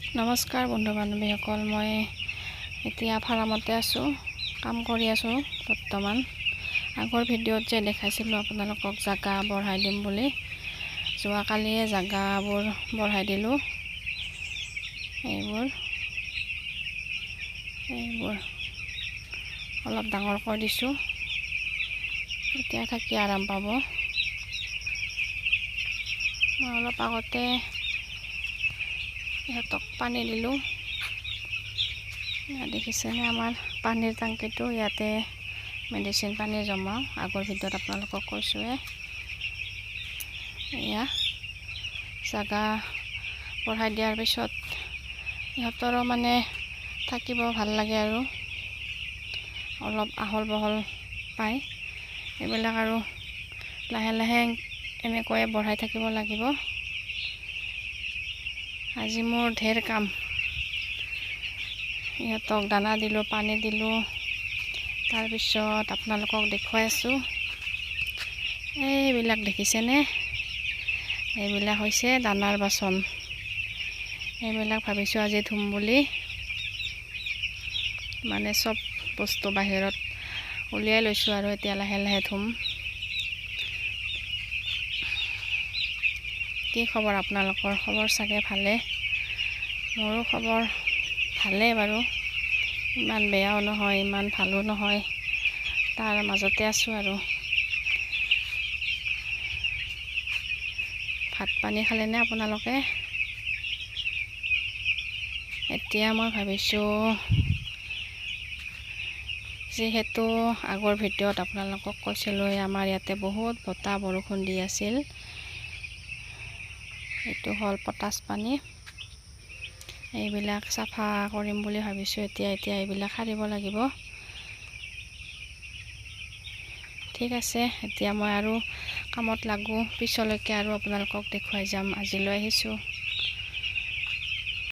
নমস্কাৰ বন্ধু বান্ধৱীসকল, মই এতিয়া ফাৰ্মতে আছোঁ, কাম কৰি আছোঁ বৰ্তমান। আগৰ ভিডিঅ'ত যে দেখাইছিলোঁ আপোনালোকক জাগা বঢ়াই দিম বুলি, যোৱাকালিয়ে জাগাবোৰ বঢ়াই দিলোঁ। এইবোৰ অলপ ডাঙৰ কৰি দিছোঁ, এতিয়া থাকি আৰাম পাব। মই অলপ আগতে ইহঁতক পানী দিলোঁ। দেখিছেনে আমাৰ পানীৰ টাংকিটো, ইয়াতে মেডিচিন পানী জমাওঁ। আগৰ ভিডিঅ'ত আপোনালোকক কৈছোঁৱে। এয়া জাগা বঢ়াই দিয়াৰ পিছত ইহঁতৰো মানে থাকিব ভাল লাগে আৰু অলপ আহল বহল পায়। এইবিলাক আৰু লাহে লাহে এনেকৈয়ে বঢ়াই থাকিব লাগিব। আজি মোৰ ঢেৰ কাম। ইহঁতক দানা দিলোঁ, পানী দিলোঁ, তাৰপিছত আপোনালোকক দেখুৱাই আছোঁ। এইবিলাক দেখিছেনে? এইবিলাক হৈছে দানাৰ বাচন। এইবিলাক ভাবিছোঁ আজি ধুম বুলি, মানে চব বস্তু বাহিৰত উলিয়াই লৈছোঁ আৰু এতিয়া লাহে লাহে ধুম। কি খবৰ আপোনালোকৰ? খবৰ চাগে ভালে। মোৰো খবৰ ভালেই বাৰু, ইমান বেয়াও নহয়, ইমান ভালো নহয়, তাৰ মাজতে আছোঁ আৰু। ভাত পানী খালেনে আপোনালোকে? এতিয়া মই ভাবিছোঁ, যিহেতু আগৰ ভিডিঅ'ত আপোনালোকক কৈছিলোঁ আমাৰ ইয়াতে বহুত বতাহ বৰষুণ দি আছিল, এইটো হ'ল পটাছ পানী। এইবিলাক চাফা কৰিম বুলি ভাবিছোঁ। এতিয়া এইবিলাক সাৰিব লাগিব। ঠিক আছে, এতিয়া মই আৰু কামত লাগোঁ। পিছলৈকে আৰু আপোনালোকক দেখুৱাই যাম। আজিলৈ আহিছোঁ।